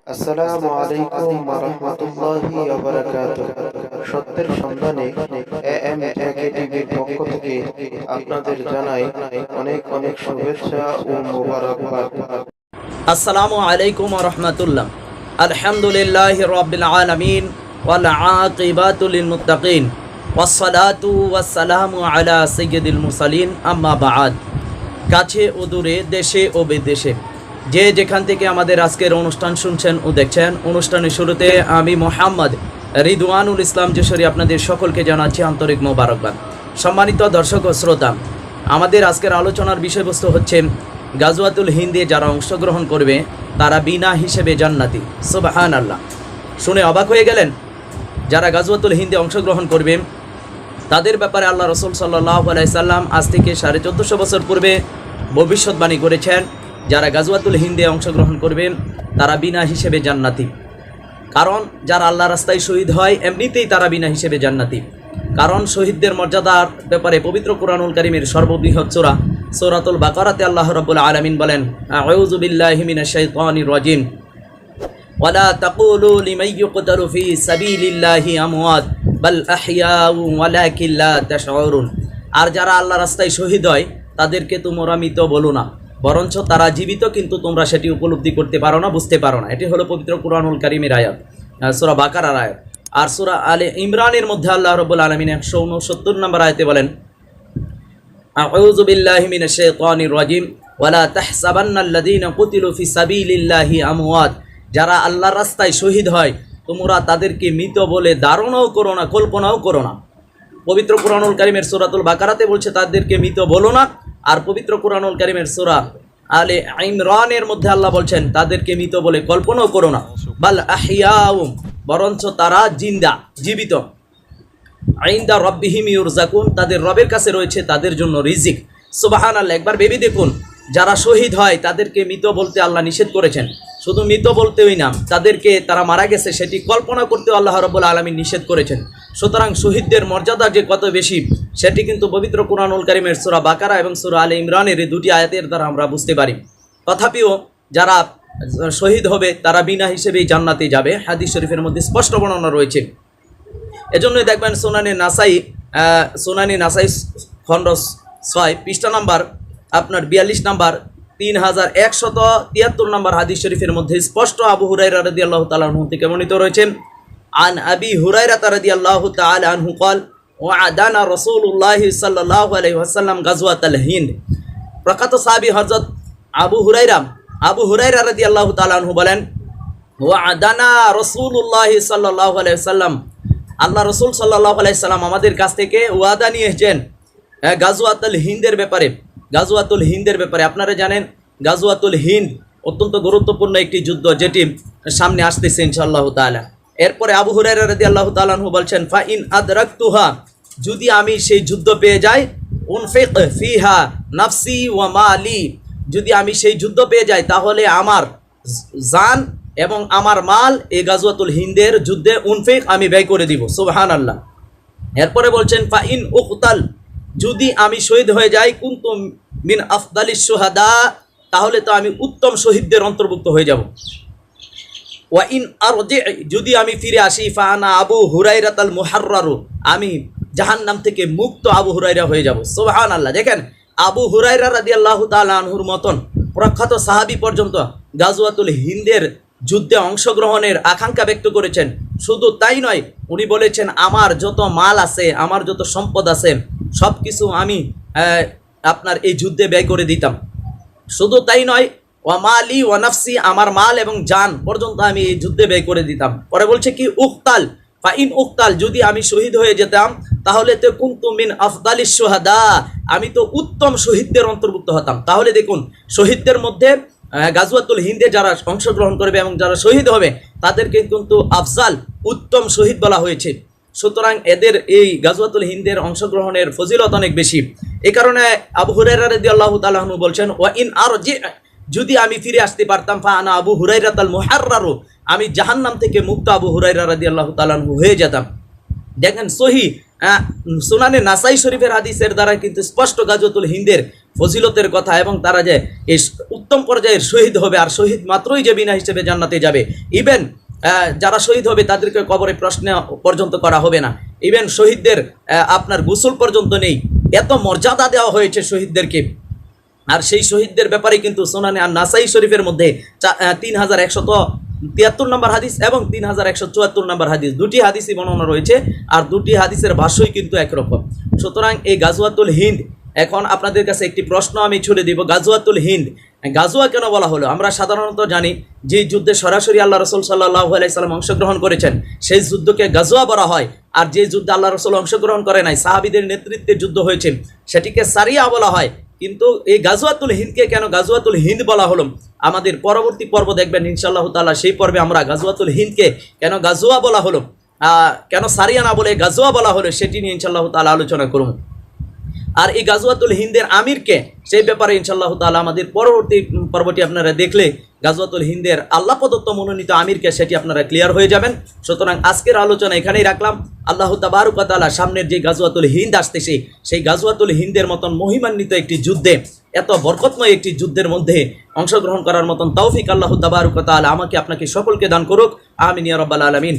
আসসালামু আলাইকুম ওয়া রাহমাতুল্লাহি ওয়া বারাকাতুহু। সত্যের সন্ধানে AMJK টিভির পক্ষ থেকে আপনাদের জানাই অনেক অনেক শুভেচ্ছা ও মোবারকবাদ। আসসালামু আলাইকুম ওয়া রাহমাতুল্লাহ। আলহামদুলিল্লাহি রাব্বিল আলামিন ওয়াল আকিবাতু লিল মুত্তাকিন ওয়াসসালাতু ওয়াসসালামু আলা সাইয়্যিদিল মুরসালিন আম্মা বা'দ। কাছে ও দূরে, দেশে ও বিদেশে যে যেখান থেকে আমাদের আজকের অনুষ্ঠান শুনছেন ও দেখছেন, অনুষ্ঠানের শুরুতে আমি মোহাম্মদ রিদওয়ানুল ইসলাম যশোরী আপনাদের সকলকে জানাচ্ছি আন্তরিক মোবারকবাদ। সম্মানিত দর্শক ও শ্রোতা, আমাদের আজকের আলোচনার বিষয়বস্তু হচ্ছে গাজওয়াতুল হিন্দে যারা অংশগ্রহণ করবে তারা বিনা হিসেবে জান্নাতি। সুবহানাল্লাহ। শুনে অবাক হয়ে গেলেন? যারা গাজওয়াতুল হিন্দে অংশগ্রহণ করবে তাদের ব্যাপারে আল্লাহ রসুল সাল্লাল্লাহু আলাইহি সাল্লাম আজ থেকে 1450 বছর পূর্বে ভবিষ্যৎবাণী করেছেন, যারা গাজওয়াতুল হিন্দে অংশগ্রহণ করবে তারা বিনা হিসেবে জান্নাতি। কারণ যারা আল্লাহ রাস্তায় শহীদ হয় এমনিতেই তারা বিনা হিসেবে জান্নাতি। কারণ শহীদদের মর্যাদার ব্যাপারে পবিত্র কুরআনুল কারীমের সর্ববৃহৎ সূরা সূরাতুল বাকারাতে আল্লাহ রাব্বুল আলামিন বলেন, আউযু বিল্লাহি মিনাশ শাইতানির রাজিম, ওয়ালা তাকুলু লিমান ইউকতালু ফি সাবিলিল্লাহি আমওয়াত বাল আহইয়াউ ওয়ালাকিন লা তাশউরুন। আর যারা আল্লাহ রাস্তায় শহীদ হয় তাদেরকে তোমরা মৃত বলো না, বরঞ্চ তারা জীবিত, কিন্তু তোমরা সেটি উপলব্ধি করতে পারো না, বুঝতে পারো না। এটি হলো পবিত্র কুরআনুল কারীমের আয়াত, সূরা বাকারার আয়াত। আর সূরা আলে ইমরানের মধ্যে আল্লাহ রাব্বুল আলামিন 169 নম্বর আয়াতে বলেন, আউযু বিল্লাহি মিনাশ শাইতানির রাজিম ওয়ালা তাহসাবান্নাল্লাযীনা কুতিলু ফি সাবিলিল্লাহি আমওয়াত। যারা আল্লাহর রাস্তায় শহীদ হয় তোমরা তাদেরকে মৃত বলে ধারণাও করো না, কল্পনাও করো না। পবিত্র কুরআনুল কারীমের সূরাতুল বাকারাতে বলছে তাদেরকে মৃত বলো না, আর পবিত্র কুরআনুল কারীমের সূরা আলে ইমরানের মধ্যে আল্লাহ বলছেন তাদেরকে মৃত বলে কল্পনাও করো না। বাল আহইয়াউ, বরঞ্চ তারা জিন্দা, জীবিত। ইনদা রাব্বিহিম ইউরযাকুন, তাদের রবের কাছে রয়েছে তাদের জন্য রিজিক। সুবহানাল্লাহ। একবার ভেবে দেখুন, যারা শহীদ হয় তাদেরকে মৃত বলতে আল্লাহ নিষেধ করেছেন। শুধু মৃত বলতেই না, তাদেরকে তারা মারা গেছে সেটি কল্পনা করতেও আল্লাহ রাব্বুল আলামিন নিষেধ করেছেন। সুতরাং শহীদদের মর্যাদা যে কত বেশি সেটি কিন্তু পবিত্র কুরআনুল কারীমের সূরা বাকারা এবং সূরা আলে ইমরানের এই দুটি আয়াতের দ্বারা আমরা বুঝতে পারি। তথাপিও যারা শহীদ হবে তারা বিনা হিসেবেই জান্নাতে যাবে, হাদিস শরীফের মধ্যে স্পষ্ট বর্ণনা রয়েছে। এজন্যই দেখবেন সুনানে নাসাই খণ্ড 6 পৃষ্ঠা নাম্বার আপনার 42 নাম্বার 3173 নম্বর হাদিস শরীফের মধ্যে স্পষ্ট আবু হুরায়রা রাদিয়াল্লাহু তাআলা আনহু থেকে বর্ণিত রয়েছে, আন আবি হুরায়রা রাদিয়াল্লাহু তাআলা আনহু قال ওয়াদানা রাসূলুল্লাহি সাল্লাল্লাহু আলাইহি ওয়াসাল্লাম গাজওয়াতুল হিন্দ। প্রখ্যাত সাহাবী হযরত আবু হুরায়রা রাদিয়াল্লাহু তাআলা আনহু বলেন, ওয়াদানা রাসূলুল্লাহি সাল্লাল্লাহু আলাইহি ওয়াসাল্লাম, আল্লাহ রসুল সাল্লাল্লাহু আলাইহি সাল্লাম আমাদের কাছ থেকে ওয়াদা নিয়ে এসেছেন গাজওয়াতুল হিন্দের ব্যাপারে। গাজওয়াতুল হিন্দের ব্যাপারে আপনারা জানেন গাজওয়াতুল হিন্দ অত্যন্ত গুরুত্বপূর্ণ একটি যুদ্ধ, যেটি সামনে আসতেছে ইনশাআল্লাহ তাআলা। এরপরে আবু হুরায়রা রাদিয়াল্লাহু তাআলা আনহু বলছেন, ফা ইন আদরাকতুহা, যদি আমি সেই যুদ্ধ পেয়ে যাই, উনফিক ফিহা নাফসি ওয়া মালি, যদি আমি সেই যুদ্ধ পেয়ে যাই তাহলে আমার জান এবং আমার মাল এই গাজওয়াতুল হিন্দের যুদ্ধে উনফিক আমি ব্যয় করে দিব। সুবহানাল্লাহ। এরপরে বলছেন, ফা ইন উকতাল, যদি আমি শহীদ হয়ে যাই, কুনতু মিন আফদালিশ শুহাদা, তাহলে তো আমি উত্তম শহীদদের অন্তর্ভুক্ত হয়ে যাব। ওয়া ইন আরজি, যদি আমি ফিরে আসি, ফা আনা আবু হুরায়রাতাল মুহাররারু, আমি জাহান্নাম থেকে মুক্ত আবু হুরায়রা হয়ে যাব। সুবহানাল্লাহ। দেখেন, আবু হুরায়রা রাদিয়াল্লাহু তাআলা আনহুর মতন প্রখ্যাত সাহাবী পর্যন্ত গাজওয়াতুল হিন্দের যুদ্ধে অংশগ্রহণের আকাঙ্ক্ষা ব্যক্ত করেছেন। শুধু তাই নয়, উনি বলেছেন আমার যত মাল আছে, আমার যত সম্পদ আছে সব কিছু আমি আপনার এই যুদ্ধে ব্যয় করে দিতাম। শুধু তাই নয়, ওয়া মালি ওয়া নাফসি, আমার মাল এবং জান পর্যন্ত আমি এই যুদ্ধে ব্যয় করে দিতাম। পরে বলছে কি, উকতাল, ফা ইন উকতাল, যদি আমি শহীদ হয়ে যেতাম তাহলে তো কুনতু মিন আফদালিশ শুহাদা, আমি তো উত্তম শহীদদের অন্তর্ভুক্ত হতাম। তাহলে দেখুন, শহীদদের মধ্যে গাজওয়াতুল হিন্দে যারা অংশগ্রহণ করবে এবং যারা শহীদ হবে তাদেরকে কিন্তু আফজাল, উত্তম শহীদ বলা হয়েছে। সুতরাং এদের এই গাজওয়াতুল হিন্দের অংশগ্রহণের ফজিলত অনেক বেশি। এই কারণে আবু হুরায়রা রাদিয়াল্লাহু তাআলা আনহু বলছেন, ওয়া ইন আরজি, যদি আমি ফিরে আসতে পারতাম, ফা আনা আবু হুরায়রাতাল মুহাররারু, আমি জাহান্নাম থেকে মুক্ত আবু হুরায়রা রাদিয়াল্লাহু তাআলা আনহু হয়ে যেতাম। দেখেন সহি সুনানে নাসাই শরীফের হাদিসের দ্বারা কিন্তু স্পষ্ট গাজওয়াতুল হিন্দের ফজিলতের কথা, এবং তারা যে এই উত্তম পর্যায়ের শহীদ হবে, আর শহীদ মাত্রই যে বিনা হিসেবে জান্নাতে যাবে। ইভেন যারা শহীদ হবে তাদেরকে কবরে প্রশ্ন পর্যন্ত করা হবে না। ইভেন শহীদদের আপনার গোসল পর্যন্ত নেই, এত মর্যাদা দেওয়া হয়েছে শহীদদেরকে। আর সেই শহীদদের ব্যাপারে কিন্তু সুনানে আর নাসাই শরীফের মধ্যে 3173 নম্বর হাদিস এবং 3174 নম্বর হাদিস, দুটি হাদিসই বর্ণনা রয়েছে, আর দুটি হাদিসের ভাষ্যই কিন্তু একরকম। সুতরাং এই গাজওয়াতুল হিন্দ, এখন আপনাদের কাছে একটি প্রশ্ন আমি ছুড়ে দিব, গাজওয়াতুল হিন্দ গাজওয়া কেন বলা হলো? আমরা সাধারণত জানি যে যুদ্ধে সরাসরি আল্লাহ রসুল সাল্লাল্লাহু আলাইহি সাল্লাম অংশগ্রহণ করেছেন সেই যুদ্ধকে গাজওয়া বলা হয়, আর যে যুদ্ধে আল্লাহ রসুল অংশগ্রহণ করে নাই, সাহাবীদের নেতৃত্বে যুদ্ধ হয়েছে, সেটিকে সারিয়া বলা হয়। কিন্তু এই গাজওয়াতুল হিন্দকে কেন গাজওয়াতুল হিন্দ বলা হলো? আমাদের পরবর্তী পর্ব দেখবেন ইনশাআল্লাহ তাআলা, সেই পর্বে আমরা গাজওয়াতুল হিন্দকে কেন গাজওয়া বলা হলো, কেন সারিয়া না বলে গাজওয়া বলা হলো, সেটি নিয়ে ইনশাআল্লাহ তাআলা আলোচনা করব। আর এই গাজওয়াতুল হিন্দের আমিরকে, সেই ব্যাপারে ইনশাআল্লাহ তাআলা আমাদের পরবর্তী পর্বটি আপনারা দেখলে গাজওয়াতুল হিন্দের আল্লাহ প্রদত্ত মনোনীত আমিরকে, সেটি আপনারা ক্লিয়ার হয়ে যাবেন। সুতরাং আজকের আলোচনা এখানেই রাখলাম। আল্লাহ তাবারক ওয়া তাআলা সামনের যে গাজওয়াতুল হিন্দ আসতেছে, সেই গাজওয়াতুল হিন্দের মতন মহিমান্বিত একটি যুদ্ধে, এত বরকতময় একটি যুদ্ধের মধ্যে অংশগ্রহণ করার মতন তৌফিক আল্লাহ তাবারক ওয়া তাআলা আমাকে আপনাকে সকলকে দান করুক। আমিন ইয়া রাব্বাল আলামিন।